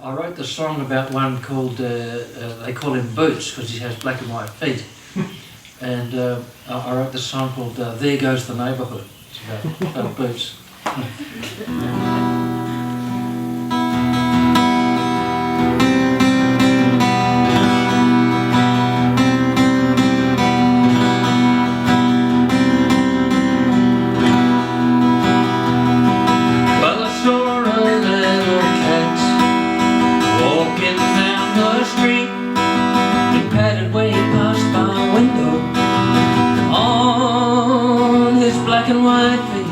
I wrote the song about one called, they call him Boots because he has black and white feet. And I wrote this song called There Goes the Neighbourhood. It's about Boots. Black and white feet.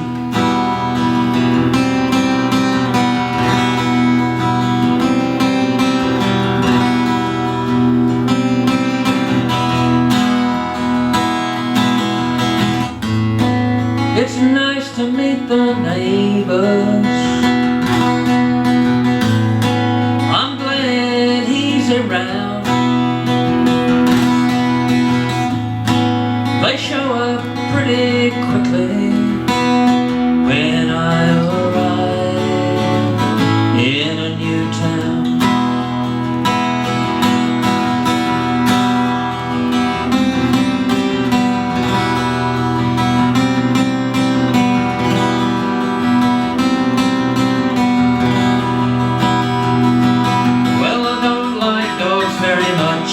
It's nice to meet the neighbors. I'm glad he's around. They show up pretty quickly when I arrive in a new town. Well, I don't like dogs very much.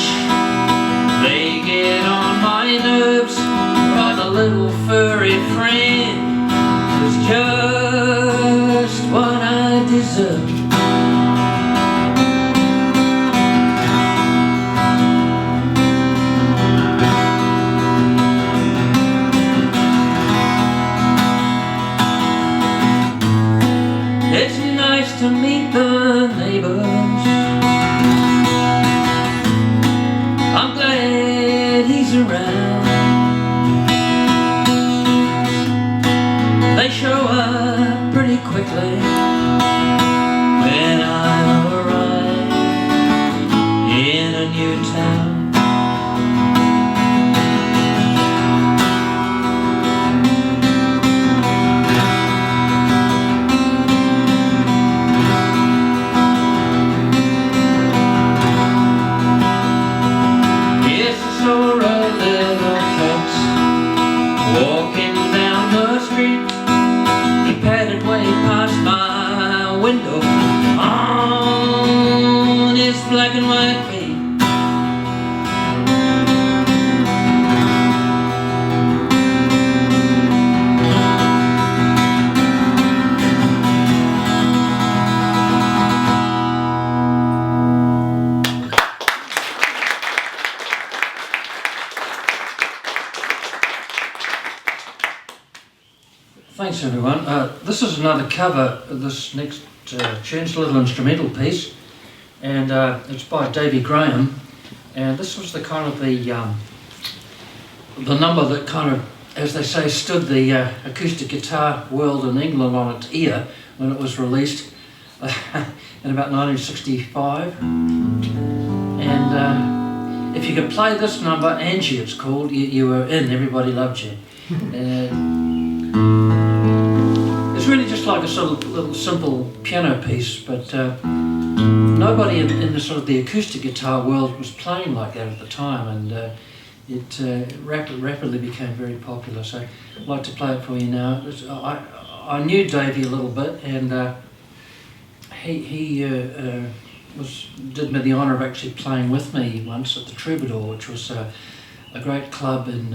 They get on my nerves. A little furry friend is just what I deserve. It's nice to meet the neighbors. I'm glad he's around. They show up pretty quickly when I arrive in a new town. Yes, I saw a little fox walking down the street. He padded way past my window on his black and white feet. Thanks everyone. This is another cover of this next tune's a little instrumental piece, and it's by Davy Graham, and this was the kind of the number that kind of, as they say, stood the acoustic guitar world in England on its ear when it was released in about 1965. And if you could play this number, Angie it's called, you were in, everybody loved you. It's really just like a sort of little simple piano piece, but nobody in the sort of the acoustic guitar world was playing like that at the time, and it rapidly became very popular. So I'd like to play it for you now. I knew Davey a little bit, and he did me the honour of actually playing with me once at the Troubadour, which was a great club in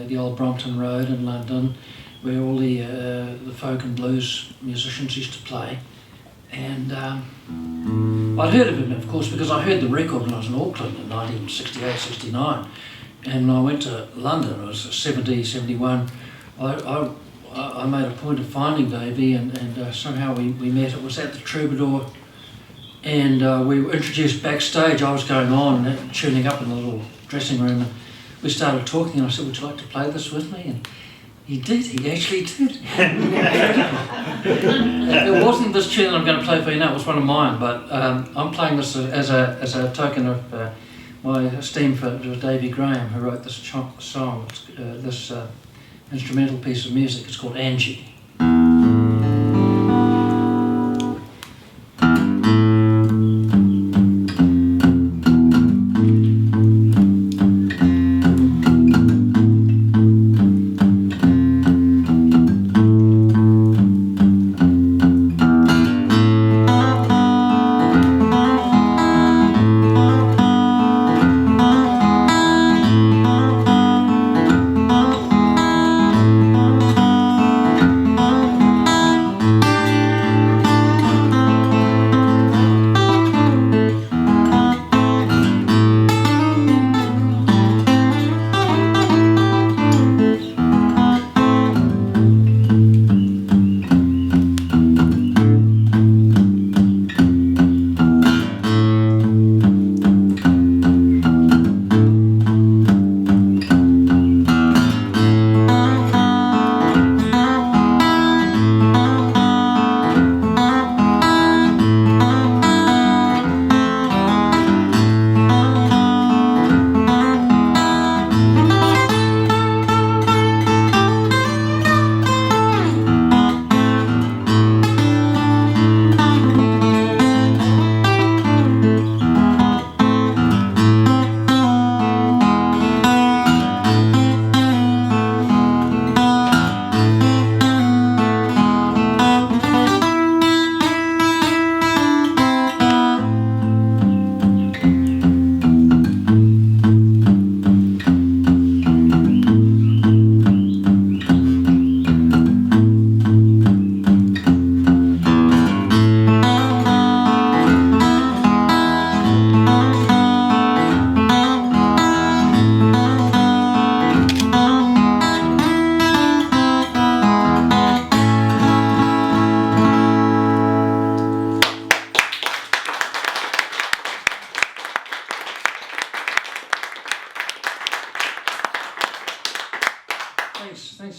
the old Brompton Road in London, where all the folk and blues musicians used to play. And I'd heard of him, of course, because I heard the record when I was in Auckland in 1968, 69. And when I went to London, it was 70, 71, I made a point of finding Davey, and somehow we met. It was at the Troubadour, and we were introduced backstage. I was going on and tuning up in the little dressing room, and we started talking, and I said, would you like to play this with me? And he did, he actually did. It wasn't this tune that I'm going to play for you now, it was one of mine, but I'm playing this as a token of my esteem for Davy Graham, who wrote this song, this instrumental piece of music. It's called Angie.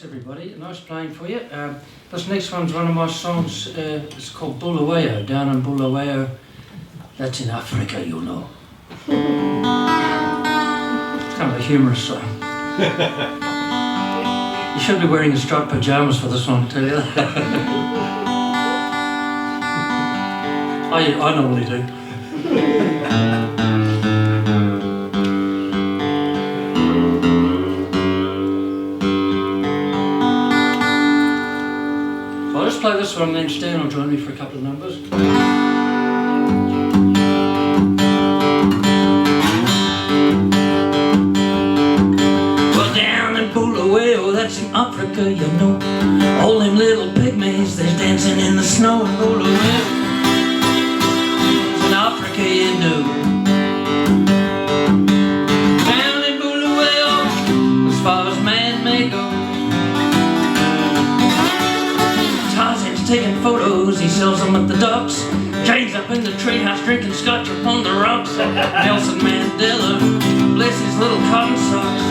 Thanks everybody, nice playing for you. This next one's one of my songs, it's called Bulawayo, down in Bulawayo. That's in Africa, you know. It's kind of a humorous song. You should be wearing striped pyjamas for this one, I tell you. I normally do. I'll just play this one and then Stan will join me for a couple of numbers. Well, down in Bulawayo, that's in Africa, you know. All them little pygmies, they're dancing in the snow in Bulawayo. It's in Africa, you know. Down in Bulawayo, as far as man may go. Taking photos, he sells them at the docks. Jane's up in the treehouse drinking scotch upon the rocks. Nelson Mandela, bless his little cotton socks.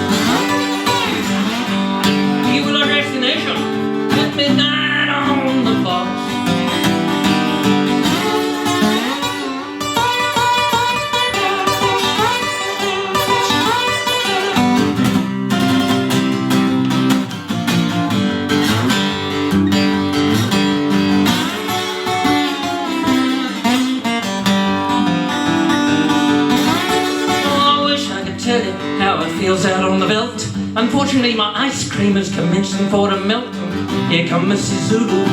He will our destination at midnight on the box. How it feels out on the veldt. Unfortunately my ice cream is commencing for to melt. Here comes Mrs. Zulu,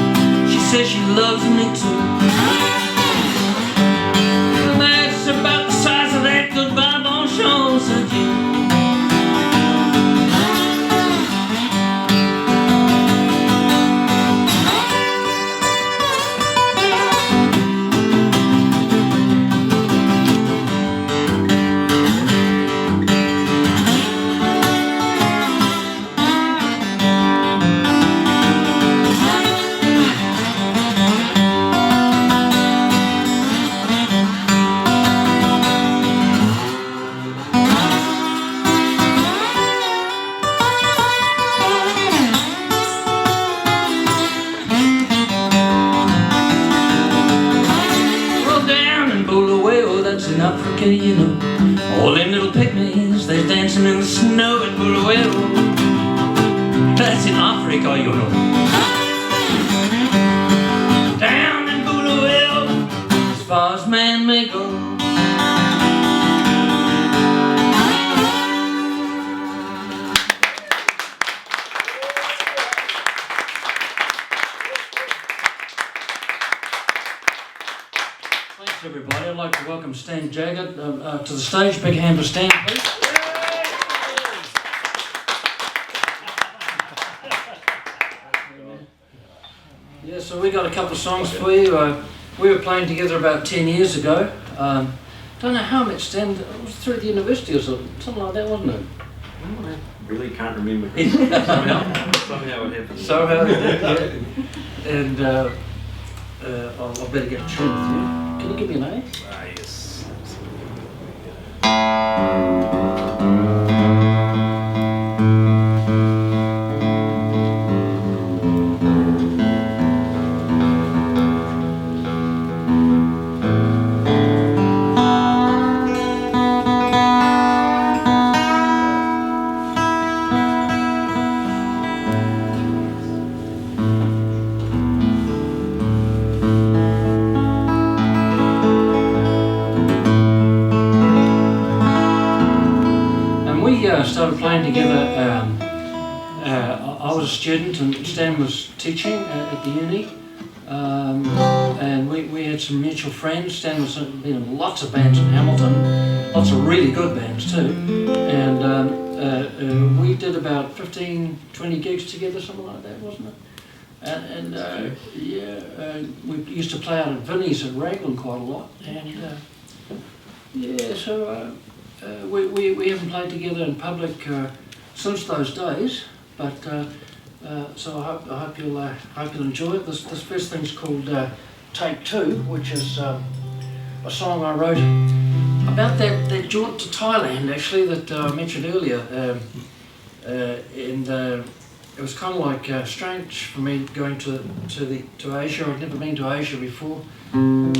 she says she loves me too. And that's about the size of that goodbye bonjour, said you. In Africa, you know, all them little pygmies, they're dancing in the snow in Bulawayo. That's in Africa, you know. Down in Bulawayo, as far as man may go. Thanks everybody. I'd like to welcome Stan Jaggett to the stage. Big hand for Stan, please. Yeah, so we got a couple of songs for you. We were playing together about 10 years ago. Don't know how much, Stan, it was through the university or something like that, wasn't it? I really can't remember. Somehow it happened. Somehow it did, yeah. And I'll better get a tune with you. Can you give me an A? Yes. Started playing together. I was a student and Stan was teaching at the uni, and we had some mutual friends. Stan was been in lots of bands in Hamilton, lots of really good bands too, and we did about 15, 20 gigs together, something like that, wasn't it? We used to play out at Vinnie's at Raglan quite a lot, and we haven't played together in public since those days, but so I hope you'll enjoy it. This first thing's called Take Two, which is a song I wrote about that jaunt to Thailand, actually, that I mentioned earlier. And it was kind of like strange for me going to Asia. I'd never been to Asia before, and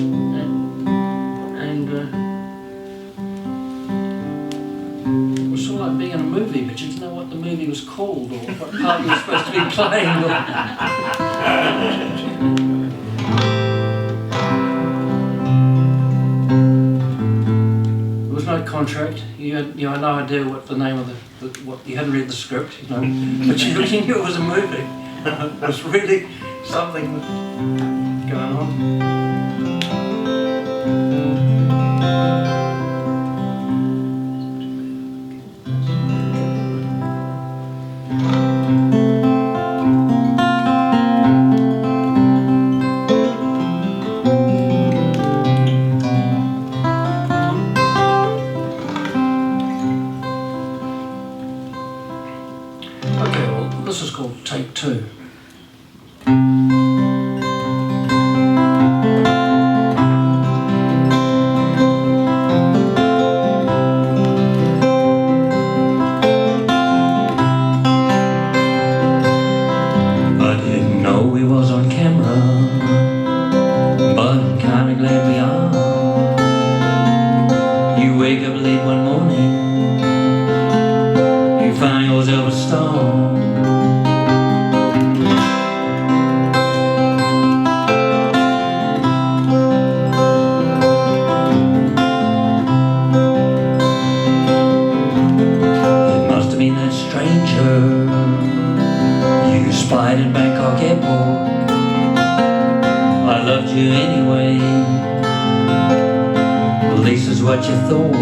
it was sort of like being in a movie, but you didn't know what the movie was called or what part you were supposed to be playing. There was no contract. You had no idea what the name of what you hadn't read the script, but you knew it was a movie. It was really something going on. Okay, well, this is called Take Two. I didn't know we was on camera, but I'm kinda glad we are. You wake up late one morning, you find yourself a star. That stranger you spied in Bangkok airport. I loved you anyway, at least is what you thought.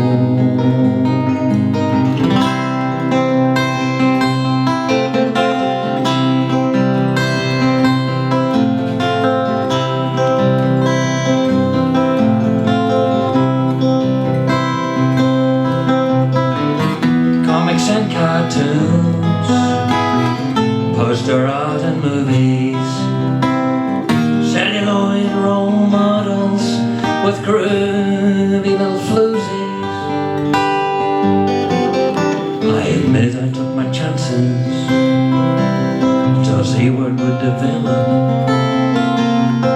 Comics and cartoons, poster art and movies, celluloid role models with groovy little floozies. I admit I took my chances to see what would develop.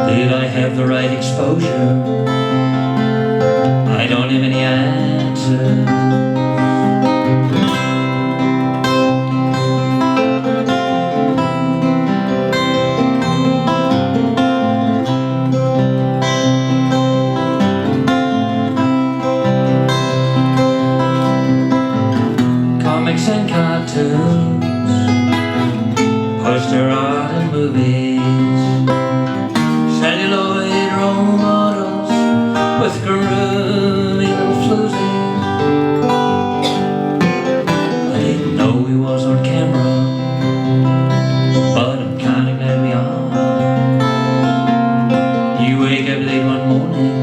Did I have the right exposure? I don't have any answers. Comics and cartoons, poster art and movies, celluloid role models with groovy little floozies. I didn't know we was on camera, but I'm kinda glad we are. You wake up late one morning,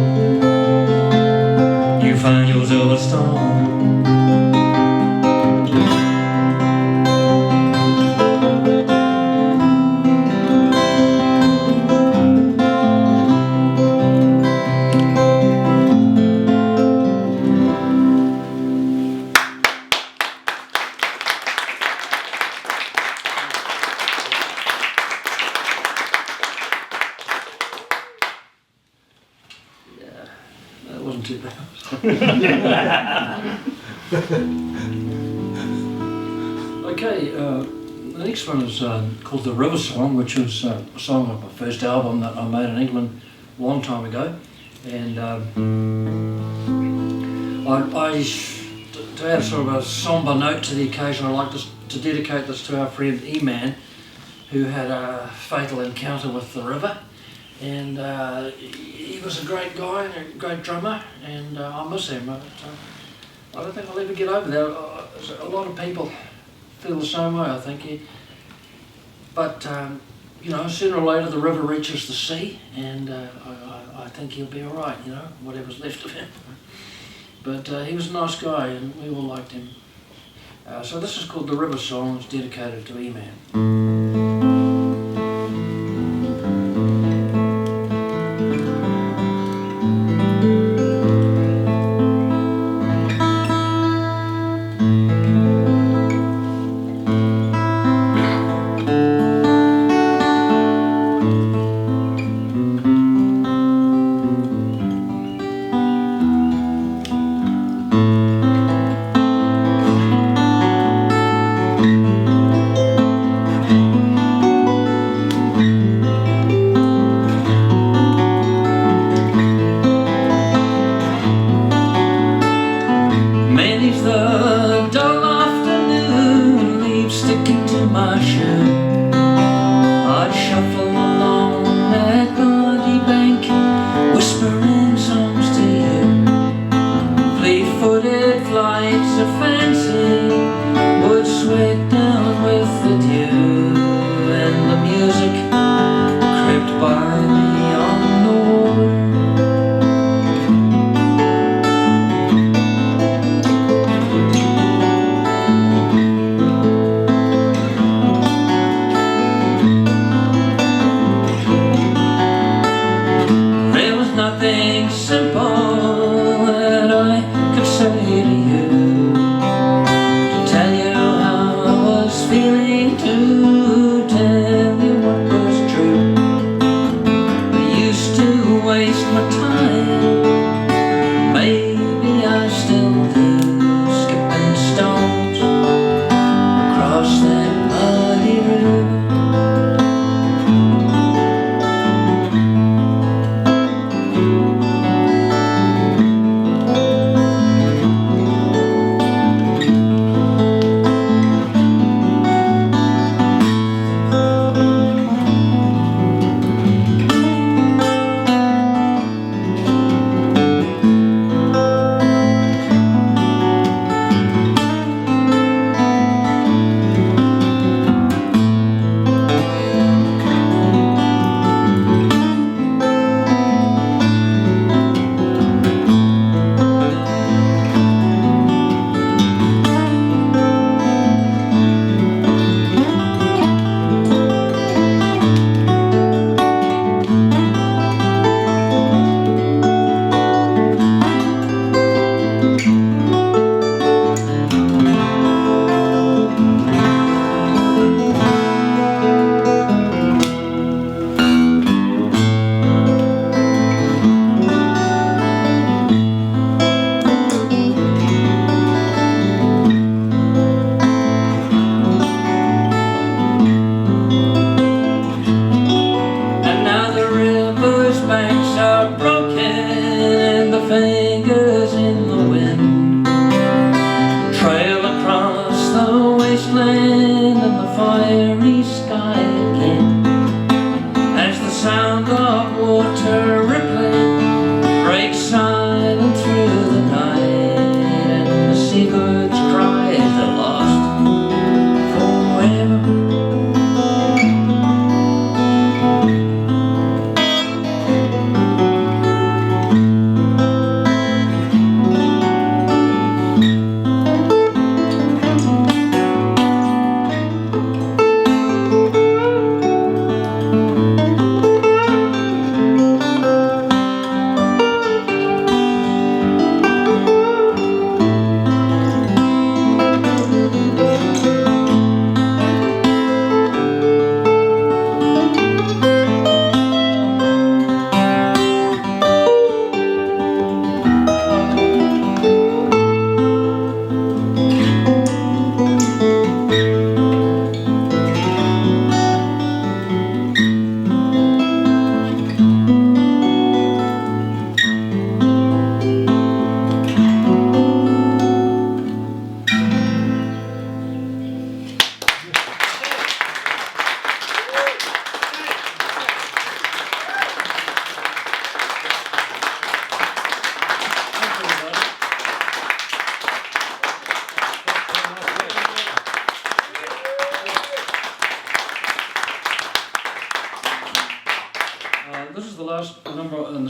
you find yourself a star. That wasn't too bad. Okay, the next one is called The River Song, which was a song of my first album that I made in England a long time ago. And to add sort of a sombre note to the occasion, I'd like to dedicate this to our friend E-Man, who had a fatal encounter with the river. And he was a great guy and a great drummer, and I miss him. I don't think I'll ever get over that. A lot of people feel the same way, I think. But sooner or later the river reaches the sea, and I think he'll be all right. Whatever's left of him. But he was a nice guy, and we all liked him. So this is called The River Song. It's dedicated to E-Man.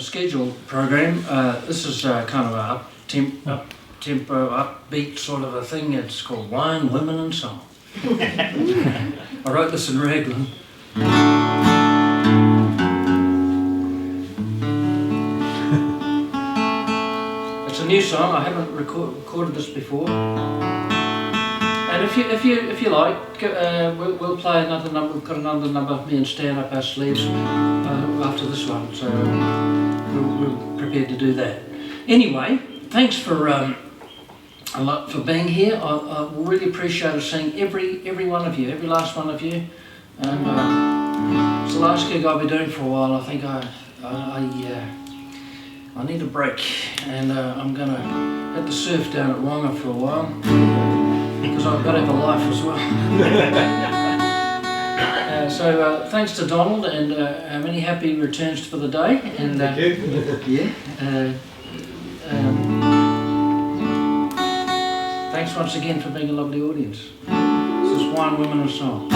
scheduled program. This is kind of a up-tempo, upbeat sort of a thing. It's called Wine, Women and Song. I wrote this in Raglan. It's a new song. I haven't recorded this before. And if you like, we'll play another number. We've got another number of me and Stan up our sleeves after this one, so we're prepared to do that. Anyway, thanks for a lot for being here. I really appreciate seeing every one of you, every last one of you. And it's the last gig I'll be doing for a while. I think I need a break, and I'm gonna hit the surf down at Wonga for a while. Because I've got to have a life as well. So thanks to Donald, and many happy returns for the day. And Thank you. Thanks once again for being a lovely audience. This is Wine, Women and Song.